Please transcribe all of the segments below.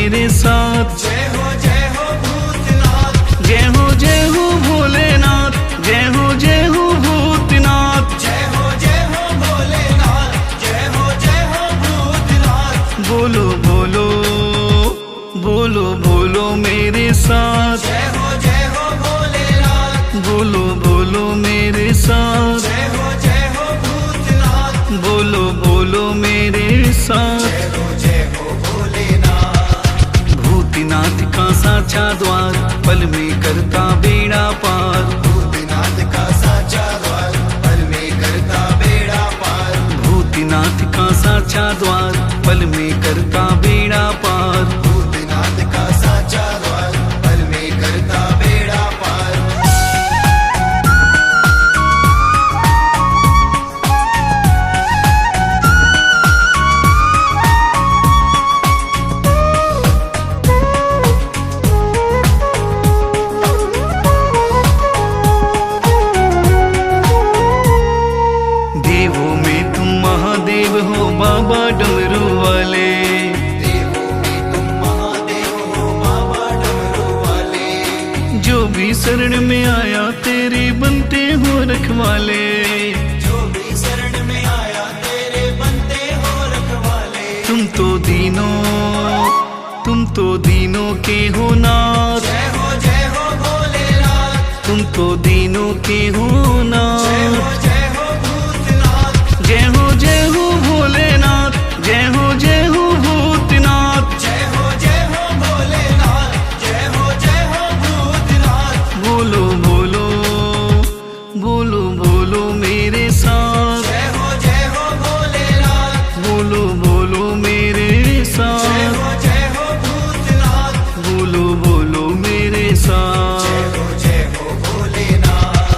मेरे साथ। जय हो भूतनाथ। जय हो भोलेनाथ। जय हो भूतनाथ। जय हो भोलेनाथ। जय हो भूतनाथ। बोलो बोलो बोलो बोलो मेरे साथ। जय हो भोलेनाथ। बोलो बोलो मेरे साथ। जय हो भूतनाथ। बोलो बोलो मेरे साथ। जय हो भोलेनाथ। भूतनाथ का साचा द्वार, पल में करता बेड़ा पार। भूतनाथ का साचा द्वार, पल में करता बेड़ा पार। भूतनाथ का साचा द्वार, पल में करता बेड़ा पार। भूतनाथ का साचा द्वार, पल में करता बेड़ा पार। देवों में तुम महादेव हो बाबा डमरू वाले। देवों में तुम महादेव हो बाबा डमरू वाले। जो भी शरण में आया तेरे बनते हो रखवाले। जो भी शरण में आया तेरे बनते हो रखवाले। तुम तो दीनों के हो नाथ। जय हो भोलेनाथ। तुम तो दीनों के हो नाथ। जय हो भूतनाथ। जय हो भोलेनाथ। जय हो भूतनाथ। जय हो भोलेनाथ। जय हो भूतनाथ। बोलो बोलो बोलो बोलो मेरे साथ। जय हो भोलेनाथ। बोलो बोलो मेरे साथ। जय हो भूतनाथ। बोलो बोलो मेरे साथ। जय हो भोलेनाथ।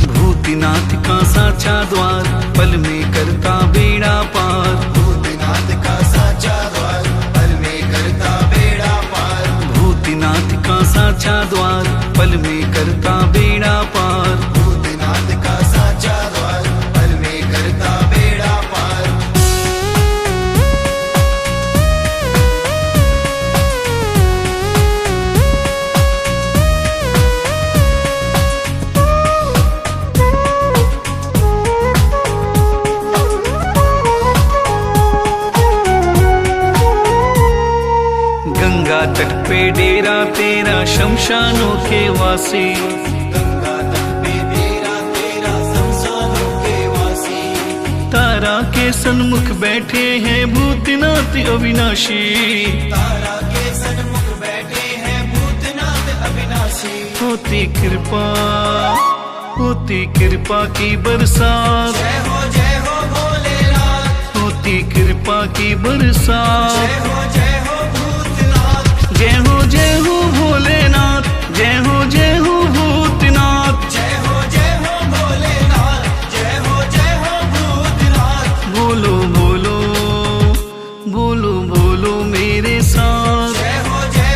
भूतनाथ का साचा द्वार, पल में करता बेड़ा पार। भूतनाथ का साचा द्वार, पल में करता बेड़ा पार। भूतनाथ का साचा द्वार, पल में करता बेड़ा पार। भूतनाथ का साचा द्वार, पल में करता बेड़ा पार। गंगा तट पे डेरा तेरा, शमशानों के वासी। गंगा तट पे तेरा शमशानों के वासी। तारा के सन्मुख बैठे हैं भूतनाथ अविनाशी। तारा के सन्मुख बैठे हैं भूतनाथ अविनाशी। होती कृपा की बरसात। जय हो भोलेनाथ। होती कृपा की बरसात। जय हो भूतनाथ। जय हो भोलेनाथ। जय हो भूतनाथ। जय हो भोलेनाथ। जय हो भूतनाथ। बोलो बोलो बोलो बोलो मेरे साथ। जय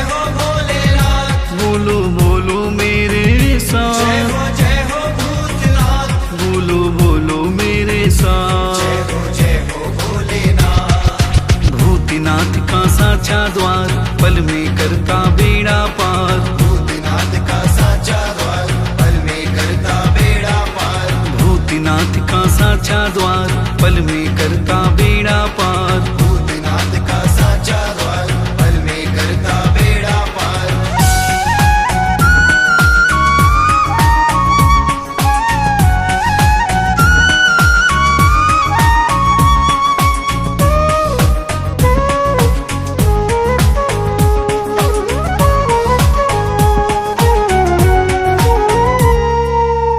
हो भोलेनाथ। बोलो बोलो मेरे साथ। जय हो भूतनाथ। बोलो बोलो मेरे साथ। जय हो भोलेनाथ। भूतनाथ का साचा द्वार, पल में करता बेड़ा पार। भूतनाथ का साचा द्वार, पल में करता बेड़ा पार। भूतनाथ का साचा द्वार, पल में करता बेड़ा पार। भूतनाथ का साचा द्वार, पल में करता बेड़ा पार।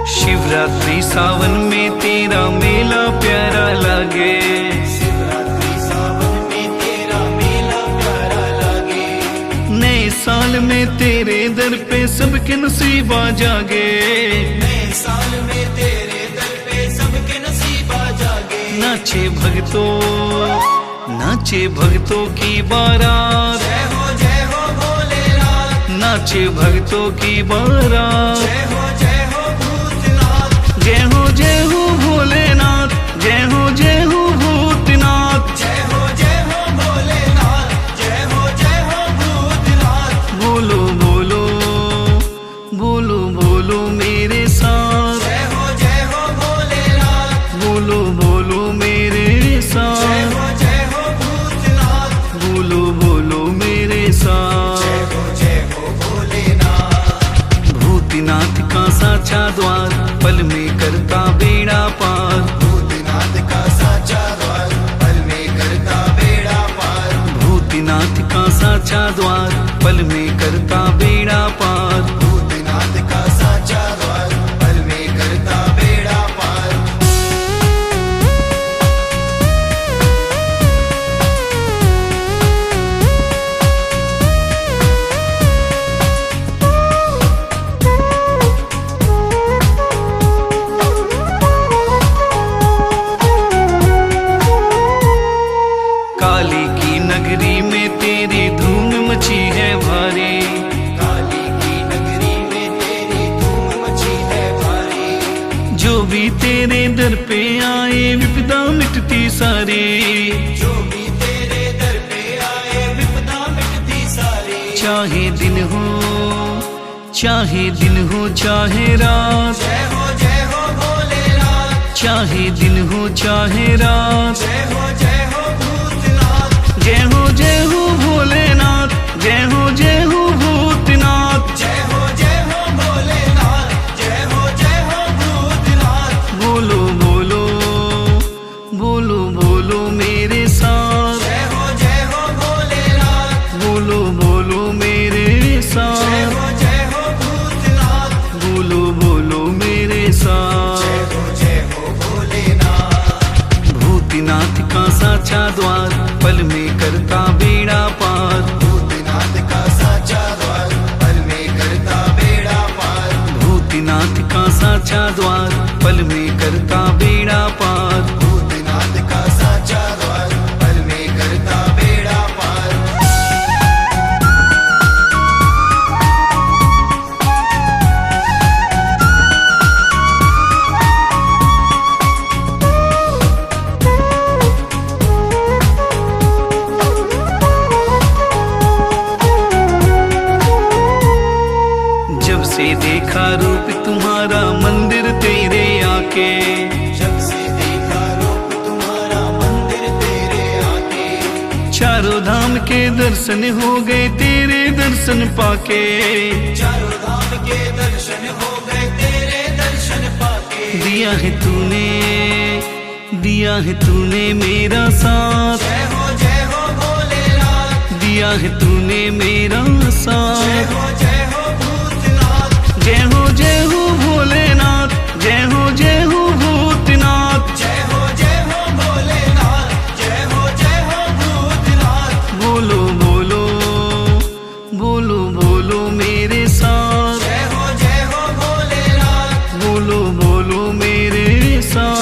शिवरात्रि सावन में तेरा मेला प्यारा लगे। शिवरात्रि सावन में तेरा मेला प्यारा लगे। नए साल में तेरे दर पे सबके नसीबा जागे। नए साल में तेरे दर पे सबके नसीबा जागे। नाचे भक्तों की बारात। जय हो भोलेनाथ। नाचे भक्तों की बारात। जय हो भूतनाथ। जय हो भोलेनाथ। जय हो भूतनाथ। जय हो भोलेनाथ। जय हो द्वार, पल में करता बेड़ा पार। भूतनाथ का साचा द्वार, पल में करता बेड़ा पार। भूतनाथ का साचा द्वार, पल में करता बेड़ा पार। भूतनाथ का साचा द्वार, पल में करता बेड़ा पार। काली की नगरी में तेरी धूम मची है भारी। काली की नगरी में तेरी धूम मची है भारी। जो भी तेरे दर पे आए विपदा मिटती सारी। जो भी तेरे दर पे आए विपदा मिटती सारी। चाहे दिन हो चाहे दिन हो चाहे रात, जय हो भोलेनाथ। चाहे दिन हो चाहे रात। जय हो भूतनाथ। जय हो भोलेनाथ, जय हो भूतनाथ। जय हो भोलेनाथ। जय हो भूतनाथ। बोलो बोलो बोलो बोलो मेरे साथ। जय हो भोलेनाथ। बोलो बोलो मेरे साथ। जय हो भूतनाथ। बोलो बोलो मेरे साथ। जय हो भोलेनाथ। भूतनाथ का साचा द्वार, पल में करता बेड़ा पार। भूतनाथ का साचा द्वार, पल में करता बेड़ा पार। भूतनाथ का साचा द्वार, पल में करता बेड़ा पार। भूतनाथ का साचा द्वार, पल में करता बेड़ा पार। जब से देखा रूप तुम्हारा मंदिर तेरे आके, जब से देखा रूप तुम्हारा मंदिर तेरे आके। चारों धाम के दर्शन हो गए तेरे दर्शन पाके। चारों धाम के दर्शन हो गए तेरे दर्शन पाके। दिया है तूने मेरा साथ। जय हो भोलेनाथ। दिया है तूने मेरा साथ। जय हो भूतनाथ। जय हो भोलेनाथ, जय हो भूतनाथ। जय हो भोलेनाथ। जय हो भूतनाथ। बोलो बोलो बोलो बोलो मेरे साथ। जय हो भोलेनाथ। बोलो बोलो मेरे साथ।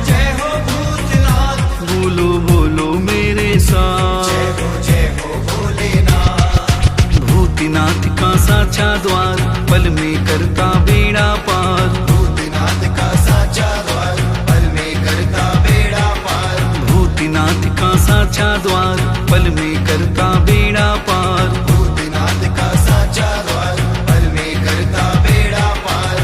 जय हो भूतनाथ। बोलो बोलो मेरे साथ। जय हो भोलेनाथ। भूतनाथ का साचा द्वार, पल में करता बेड़ा पार। भूतनाथ का साचा द्वार, पल में करता बेड़ा पार। भूतनाथ का साचा द्वार, पल में करता बेड़ा पार। भूतनाथ का साचा द्वार, पल में करता बेड़ा पार।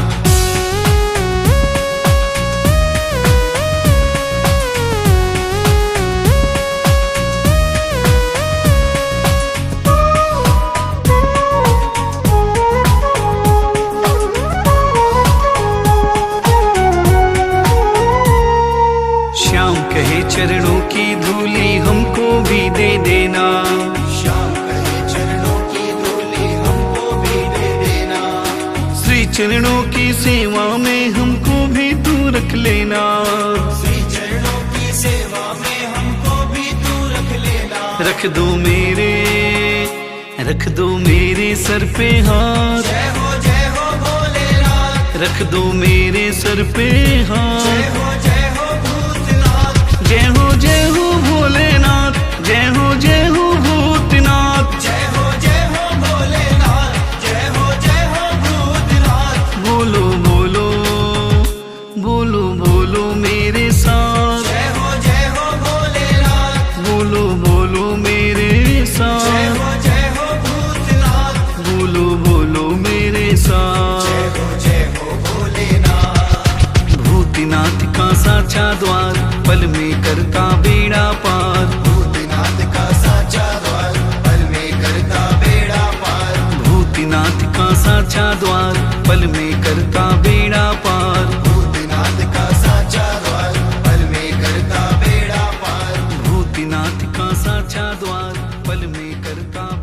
श्याम कहे चरणों की धूली हमको भी दे देना। श्याम कहे चरणों की धूली हमको भी दे देना। श्री चरणों की सेवा में हमको भी तू रख लेना। श्री चरणों की सेवा में हमको भी तू रख लेना। रख दो मेरे सर पे हाथ। जय हो भोलेनाथ। रख दो मेरे सर पे हाथ। जय हो भूतनाथ। जय हो भोलेनाथ, जय हो भूतनाथ। जय हो भोलेनाथ। जय हो भूतनाथ। बोलो बोलो बोलो बोलो मेरे साथ। जय हो भोलेनाथ। बोलो बोलो मेरे साथ। जय हो भूतनाथ। बोलो बोलो मेरे साथ। जय हो भोलेनाथ। भूतनाथ का साचा द्वार, पल में करता बेड़ा पार। भूतनाथ का साचा द्वार, पल में करता बेड़ा पार। भूतनाथ का साचा द्वार, पल में करता बेड़ा पार। साचा द्वार, पल में करता